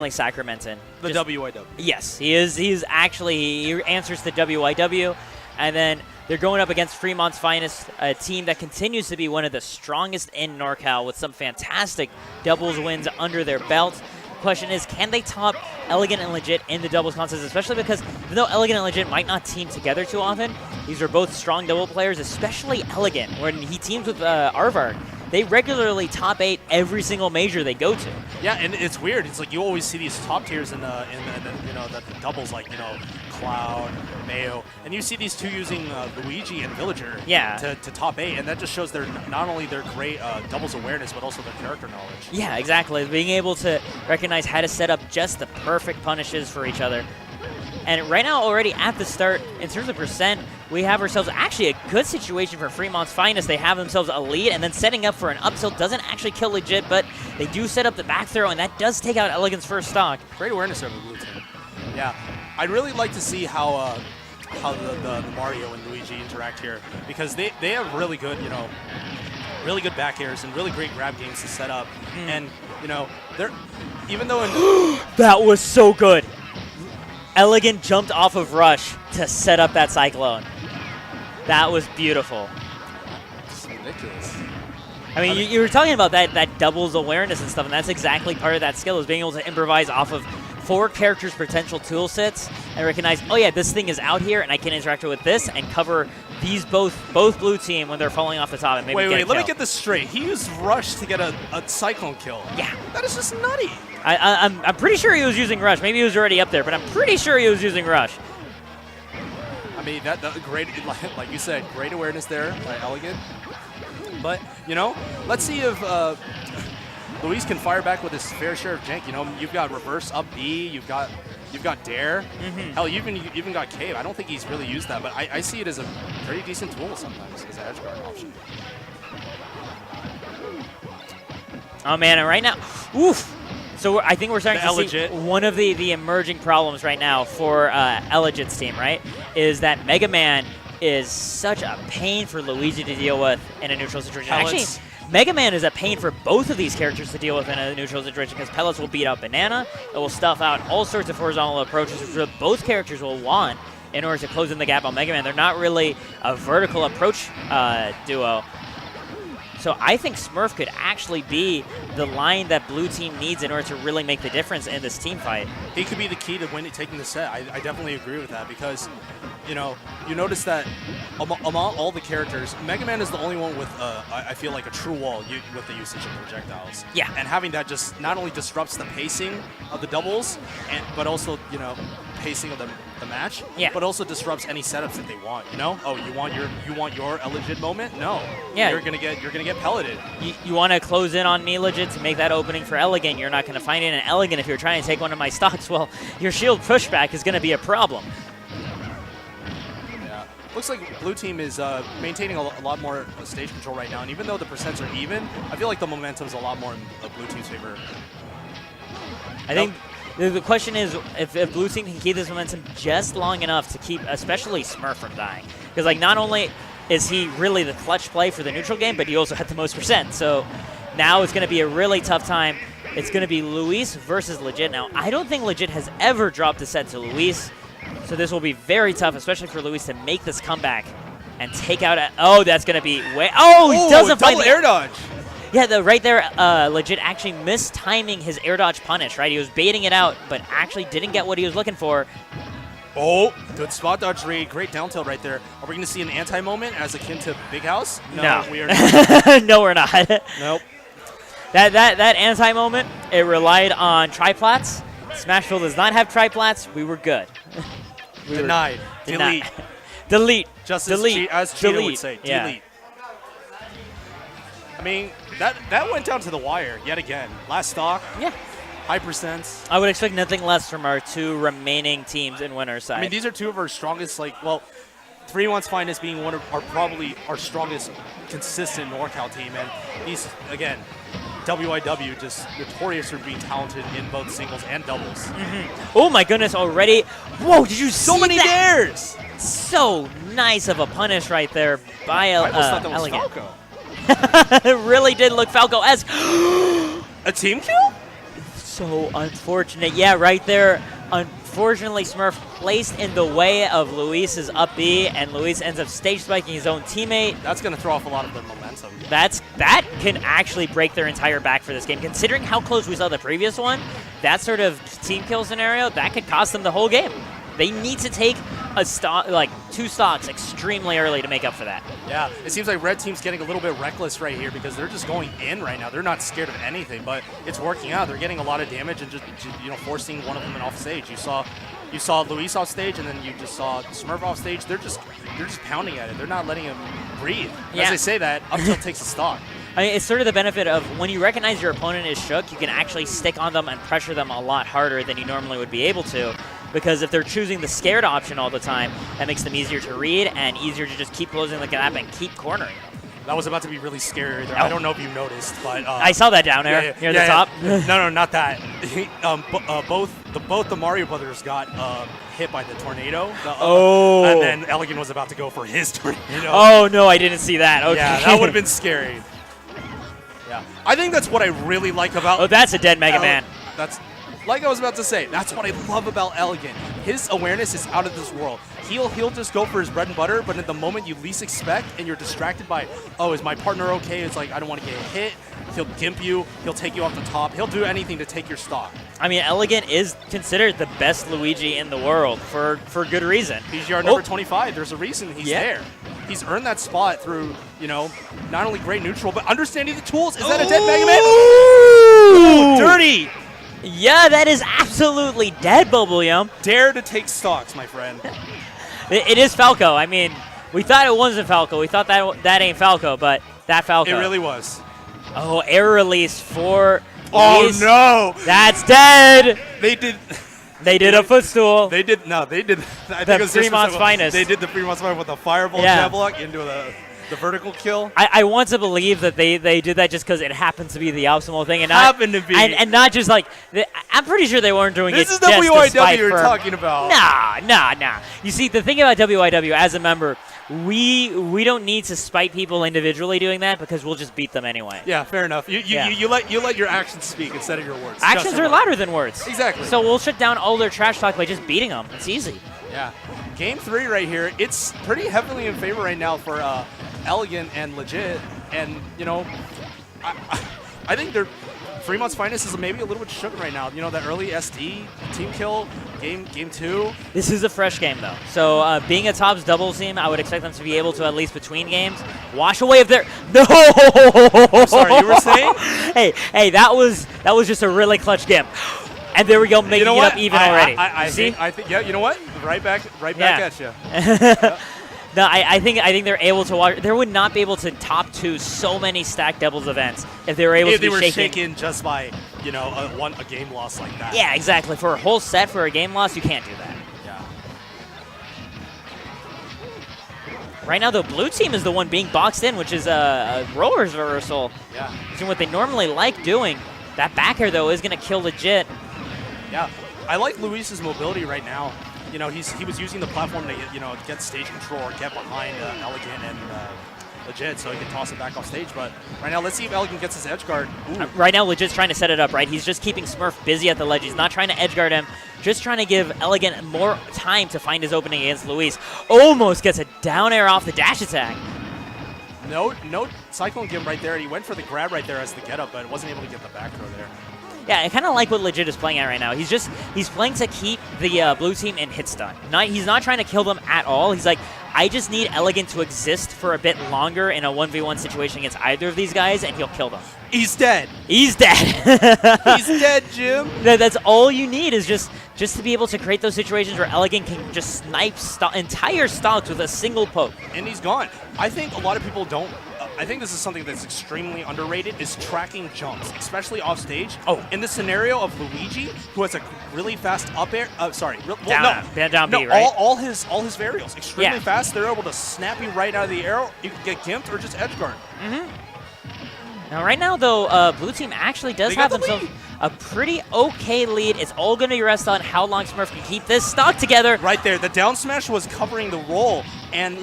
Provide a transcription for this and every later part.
Sacramenton. The WIW. Yes, he is. He answers to WIW, and then they're going up against Fremont's Finest, a team that continues to be one of the strongest in NorCal with some fantastic doubles wins under their belt. The question is, can they top Elegant and Legit in the doubles contest, especially because even though Elegant and Legit might not team together too often, these are both strong double players, especially Elegant. When he teams with Arvard, they regularly top 8 every single major they go to. Yeah, and it's weird. It's like you always see these top tiers in the doubles, like Cloud, Mayo, and you see these two using Luigi and Villager to top 8, and that just shows not only their great doubles awareness, but also their character knowledge. Yeah, exactly. Being able to recognize how to set up just the perfect punishes for each other. And right now, already at the start, in terms of percent, we have ourselves actually a good situation for Fremont's Finest. They have themselves a lead, and then setting up for an up tilt doesn't actually kill Legit, but they do set up the back throw, and that does take out Elegant's first stock. Great awareness over the blue team. Yeah, I'd really like to see how the Mario and Luigi interact here, because they have really good, really good back airs and really great grab games to set up. And, they're, even though in that was so good. Elegant jumped off of Rush to set up that Cyclone. That was beautiful. It's ridiculous. I mean, you were talking about that doubles awareness and stuff, and that's exactly part of that skill, is being able to improvise off of 4 characters' potential tool sets and recognize, oh yeah, this thing is out here, and I can interact with this and cover these both blue team when they're falling off the top and maybe Wait, let me get this straight. He used Rush to get a Cyclone kill. Yeah. That is just nutty. I'm pretty sure he was using Rush. Maybe he was already up there, but I'm pretty sure he was using Rush. I mean, that great, like you said, great awareness there by Elegant. But, let's see if Luis can fire back with his fair share of jank. You've got reverse up B, you've got Dare. Hell, you even got Cave. I don't think he's really used that, but I see it as a pretty decent tool sometimes as an edge guard option. Oh man, and right now, oof. So I think we're starting to see one of the emerging problems right now for Elegant's team, right? Is that Mega Man is such a pain for Luigi to deal with in a neutral situation. Actually, Mega Man is a pain for both of these characters to deal with in a neutral situation, because Pellets will beat out Banana. It will stuff out all sorts of horizontal approaches, which both characters will want in order to close in the gap on Mega Man. They're not really a vertical approach duo. So I think Smurf could actually be the line that blue team needs in order to really make the difference in this team fight. He could be the key to taking the set. I definitely agree with that, because, you notice that among all the characters, Mega Man is the only one with, I feel like, a true wall with the usage of projectiles. Yeah. And having that just not only disrupts the pacing of the doubles, but also, pacing of the match, but also disrupts any setups that they want. Oh, you want your Legit moment? No. Yeah. You're gonna get pelleted. You want to close in on me Legit to make that opening for Elegant. You're not going to find it in Elegant if you're trying to take one of my stocks. Well, your shield pushback is going to be a problem. Yeah. Looks like blue team is maintaining a lot more stage control right now, and even though the percents are even, I feel like the momentum's a lot more in the blue team's favor. I think the question is if blue team can keep this momentum just long enough to keep especially Smurf from dying. Because not only is he really the clutch play for the neutral game, but he also had the most percent. So now it's going to be a really tough time. It's going to be Luis versus Legit. Now, I don't think Legit has ever dropped a set to Luis, so this will be very tough, especially for Luis to make this comeback and take out oh, that's going to be way... Oh, he doesn't find the air dodge. Yeah, right there, Legit actually missed timing his air dodge punish, right? He was baiting it out, but actually didn't get what he was looking for. Oh, good spot dodge read. Great down tilt right there. Are we going to see an anti-moment as akin to Big House? No. We are not. No, we're not. Nope. That anti-moment, it relied on triplats. Smashville does not have triplats. We were good. Denied. Delete. Delete. Just delete. as Cheetah would say. Yeah. Delete. I mean, that went down to the wire yet again. Last stock. Yeah. High percents. I would expect nothing less from our 2 remaining teams in winner's side. I mean, these are 2 of our strongest, Fremont's Finest being one of probably our strongest consistent NorCal team. And these, again, WIW just notorious for being talented in both singles and doubles. Oh my goodness, already. Whoa, did you see so many dares? So nice of a punish right there by I almost thought that was Elegant. Falco. It really did look Falco-esque. A team kill? so unfortunate. Yeah, right there. Unfortunately, Smurf placed in the way of Luis's up B, and Luis ends up stage spiking his own teammate. That's going to throw off a lot of their momentum. That can actually break their entire back for this game. Considering how close we saw the previous one, that sort of team kill scenario, that could cost them the whole game. They need to take a stock, like 2 stocks extremely early to make up for that. Yeah, it seems like Red Team's getting a little bit reckless right here because they're just going in right now. They're not scared of anything, but it's working out. They're getting a lot of damage and just forcing one of them off stage. You saw Luis off stage, and then you just saw Smurf off stage. They're just pounding at it. They're not letting him breathe. Yeah. As they say that, up tilt takes a stock. I mean, it's sort of the benefit of when you recognize your opponent is shook, you can actually stick on them and pressure them a lot harder than you normally would be able to. Because if they're choosing the scared option all the time, that makes them easier to read and easier to just keep closing the gap and keep cornering them. That was about to be really scary there. I don't know if you noticed, but I saw that down there near the top. No, not that. Both the Mario Brothers got hit by the tornado. And then Elegant was about to go for his tornado. Oh no, I didn't see that. Okay. Yeah, that would have been scary. Yeah, I think that's what I really like about. Oh, that's a dead Mega Man. That's. Like I was about to say, that's what I love about Elegant. His awareness is out of this world. He'll just go for his bread and butter, but at the moment you least expect and you're distracted by, oh, is my partner okay? It's like, I don't want to get hit. He'll gimp you. He'll take you off the top. He'll do anything to take your stock. I mean, Elegant is considered the best Luigi in the world for good reason. He's your number 25. There's a reason he's there. He's earned that spot through, not only great neutral, but understanding the tools. Is that a dead Mega Man? Ooh, dirty. Yeah, that is absolutely dead, Bubble Yum. Dare to take stocks, my friend. It is Falco. I mean, we thought it wasn't Falco. We thought that ain't Falco, but that Falco. It really was. Oh, air release for Luis. Oh, no. That's dead. They did a footstool. They did. I think it was Fremont's finest. They did the Fremont's finest with a fireball jab block into the vertical kill. I want to believe that they did that just because it happened to be the optimal thing, and not just like I'm pretty sure they weren't doing this it. This is WIW you're talking about. Nah. You see, the thing about WIW as a member, we don't need to spite people individually doing that because we'll just beat them anyway. Yeah, fair enough. You let your actions speak instead of your words. Actions are louder than words. Exactly. So we'll shut down all their trash talk by just beating them. It's easy. Yeah. Game 3 right here. It's pretty heavily in favor right now for Elegant and Legit, and I think they're Fremont's finest is maybe a little bit shook right now. That early SD team kill game 2. This is a fresh game though, so being a Topps doubles team, I would expect them to be able to at least between games wash away if they're I'm sorry, you were saying? hey, that was just a really clutch game. And there we go, making it up even already. I think, yeah, you know what? Right back at you. Yeah. No, I think they're able to watch. They would not be able to top 2 so many stacked doubles events if they were able to be shaken just by a game loss like that. Yeah, exactly. For a whole set for a game loss, you can't do that. Yeah. Right now, the blue team is the one being boxed in, which is a roller reversal. Yeah. Using what they normally like doing. That back air though is going to kill Legit. Yeah, I like Luis's mobility right now. He was using the platform to get stage control or get behind Elegant and Legit so he can toss it back off stage. But right now, let's see if Elegant gets his edge guard. Right now, Legit's trying to set it up, right? He's just keeping Smurf busy at the ledge. He's not trying to edge guard him, just trying to give Elegant more time to find his opening against Luis. Almost gets a down air off the dash attack. No Cyclone Gimp right there. He went for the grab right there as the get up, but wasn't able to get the back throw there. Yeah, I kind of like what Legit is playing at right now. He's playing to keep the blue team in hit stun. He's not trying to kill them at all. He's like, I just need Elegant to exist for a bit longer in a 1v1 situation against either of these guys, and he'll kill them. He's dead. He's dead. He's dead, Jim. That's all you need is just to be able to create those situations where Elegant can just snipe entire stocks with a single poke. And he's gone. I think a lot of people don't. I think this is something that's extremely underrated, is tracking jumps, especially off stage. Oh, in the scenario of Luigi, who has a really fast up air, down B, right? All his varials, extremely fast. They're able to snap you right out of the air. You can get gimped or just edge guard. Now, right now, though, blue team actually does have themselves a pretty okay lead. It's all going to rest on how long Smurf can keep this stock together. Right there. The down smash was covering the roll, and,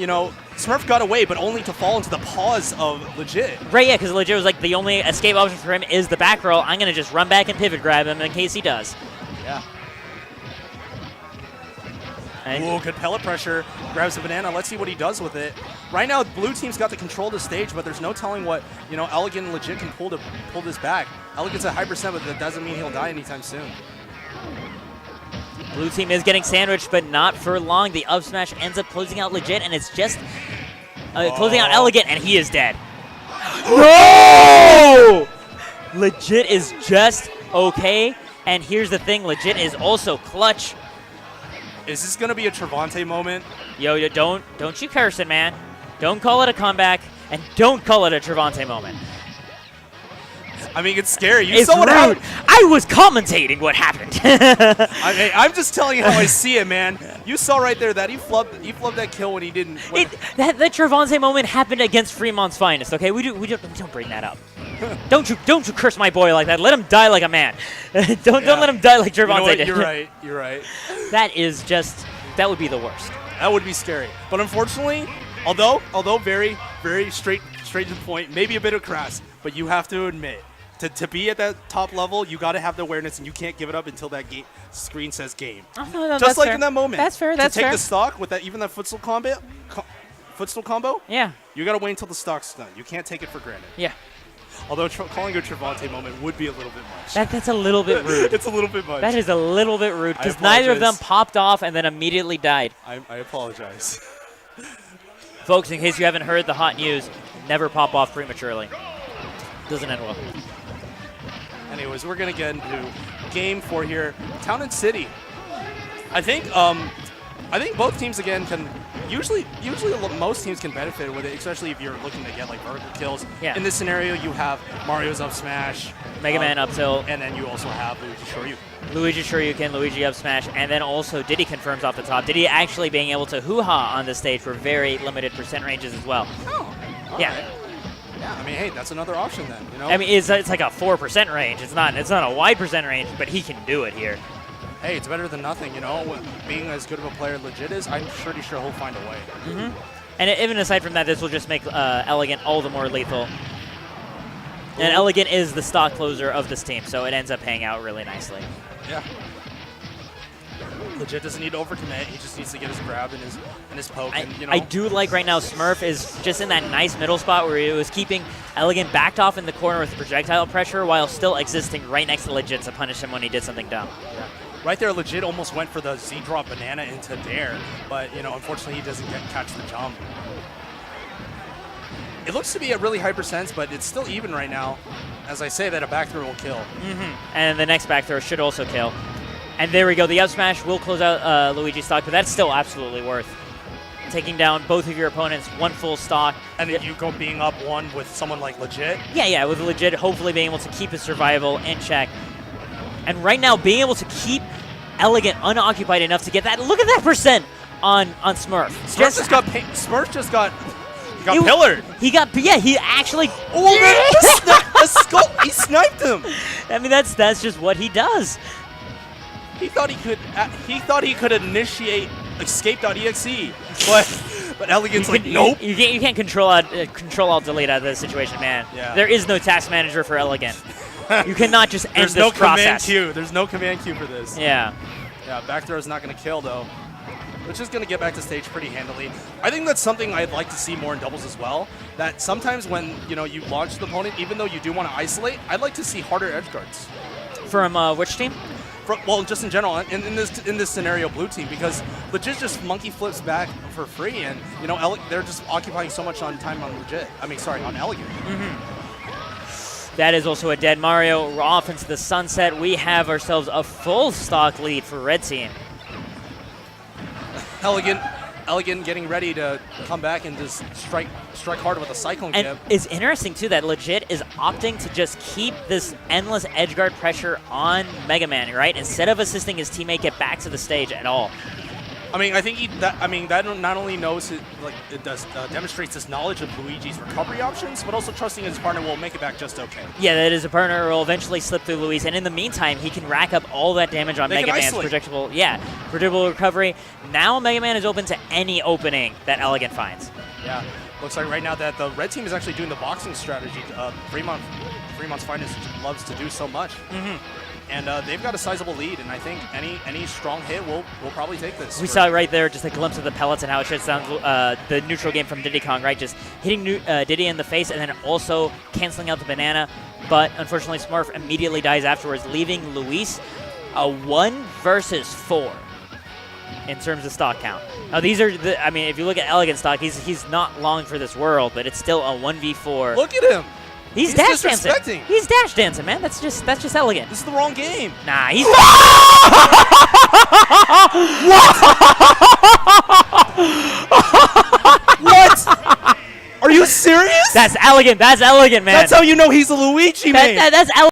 Smurf got away, but only to fall into the paws of Legit. Right, yeah, because Legit was like, the only escape option for him is the back roll. I'm going to just run back and pivot grab him in case he does. Yeah. Ooh, good pellet pressure. Grabs the banana. Let's see what he does with it. Right now, blue team's got the control of the stage, but there's no telling what, Elegant and Legit can pull this back. Elegant's at high percent, but that doesn't mean he'll die anytime soon. Blue team is getting sandwiched, but not for long. The up smash ends up closing out Legit, and it's just closing out Elegant, and he is dead. No! Legit is just okay, and here's the thing. Legit is also clutch. Is this going to be a Trevante moment? Yo, don't you curse it, man. Don't call it a comeback, and don't call it a Trevante moment. I mean, it's scary. It's saw what rude. I was commentating what happened. I'm just telling you how I see it, man. You saw right there that he flubbed that kill when he didn't. That Trevante moment happened against Fremont's finest. Okay, we don't bring that up. Don't you curse my boy like that. Let him die like a man. Don't let him die like Trevante did. You're right. You're right. That would be the worst. That would be scary. But unfortunately, although very, very straight to the point, maybe a bit of crass, but you have to admit, to be at that top level, you got to have the awareness, and you can't give it up until that screen says game. Oh, no, just like fair. in that moment. That's fair. That's fair. To fair. take the stock with that, even that footstool combo. Yeah. You got to wait until the stock's done. You can't take it for granted. Yeah. Although calling a Trevante moment would be a little bit much. That's a little bit rude. It's a little bit much. That is a little bit rude because neither of them popped off and then immediately died. I apologize. Folks, in case you haven't heard the hot news, never pop off prematurely. Doesn't end well. Anyways, we're going to get into game 4 here. Town and City. I think both teams, again, can usually most teams can benefit with it, especially if you're looking to get like vertical kills. Yeah. In this scenario, you have Mario's up smash, Mega Man up tilt, and then you also have Luigi Shoryuken. Luigi Shoryuken, Luigi up smash, and then also Diddy confirms off the top. Diddy actually being able to hoo-ha on the stage for very limited percent ranges as well. Oh, yeah. Right. Yeah, I mean, hey, that's another option then. I mean, it's like a 4% range. It's not a wide percent range, but he can do it here. Hey, it's better than nothing, Being as good of a player Legit is, I'm pretty sure he'll find a way. Mm-hmm. And even aside from that, this will just make Elegant all the more lethal. And Elegant is the stock closer of this team, so it ends up paying out really nicely. Yeah. Legit doesn't need to overcommit. He just needs to get his grab and his poke. I do like right now Smurf is just in that nice middle spot where he was keeping Elegant backed off in the corner with projectile pressure while still existing right next to Legit to punish him when he did something dumb. Yeah. Right there, Legit almost went for the Z-drop banana into Dare, but, unfortunately he doesn't catch the jump. It looks to be at really high percents, but it's still even right now. As I say that, a back throw will kill. Mm-hmm. And the next back throw should also kill. And there we go. The up smash will close out Luigi's stock, but that's still absolutely worth taking down both of your opponents, one full stock. And then you go being up one with someone like Legit. Yeah, with Legit hopefully being able to keep his survival in check. And right now, being able to keep Elegant unoccupied enough to get that. Look at that percent on Smurf. Smurf just got pillared. He actually. He sniped him. I mean, that's just what he does. He thought he could initiate escape.exe, but Elegant's like, nope. You can't control alt delete out of this situation, man. Yeah. There is no task manager for Elegant. You cannot just end this process. There's no command queue for this. Yeah. Yeah, back throw is not going to kill, though. Which is going to get back to stage pretty handily. I think that's something I'd like to see more in doubles as well. That sometimes when you launch the opponent, even though you do want to isolate, I'd like to see harder edge guards. From which team? Well, just in general, in this scenario, blue team, because Legit just monkey flips back for free, and they're just occupying so much on time on Legit. On Elegant. Mm-hmm. That is also a dead Mario. Off into the sunset. We have ourselves a full stock lead for red team. Elegant getting ready to come back and just strike hard with a Cyclone and Kip. It's interesting, too, that Legit is opting to just keep this endless edgeguard pressure on Mega Man, right? Instead of assisting his teammate get back to the stage at all. I think that not only knows it demonstrates his knowledge of Luigi's recovery options, but also trusting his partner will make it back just okay. Yeah, that is a partner will eventually slip through Luis, and in the meantime, he can rack up all that damage on Mega Man's predictable recovery. Now Mega Man is open to any opening that Elegant finds. Yeah. Looks like right now that the red team is actually doing the boxing strategy. Fremont's finest loves to do so much. And they've got a sizable lead, and I think any strong hit will probably take this. We saw right there just a glimpse of the pellets and how it shuts down the neutral game from Diddy Kong, right? Just hitting Diddy in the face and then also canceling out the banana. But unfortunately, Smurf immediately dies afterwards, leaving Luis a 1 versus 4 in terms of stock count. Now, these are I mean, if you look at Elegant stock, he's not long for this world, but it's still a 1v4. Look at him. He's dash dancing. He's dash dancing, man. That's just Elegant. This is the wrong game. Nah, he's. What? Are you serious? That's Elegant. That's Elegant, man. That's how you know he's a Luigi, man. That's Elegant.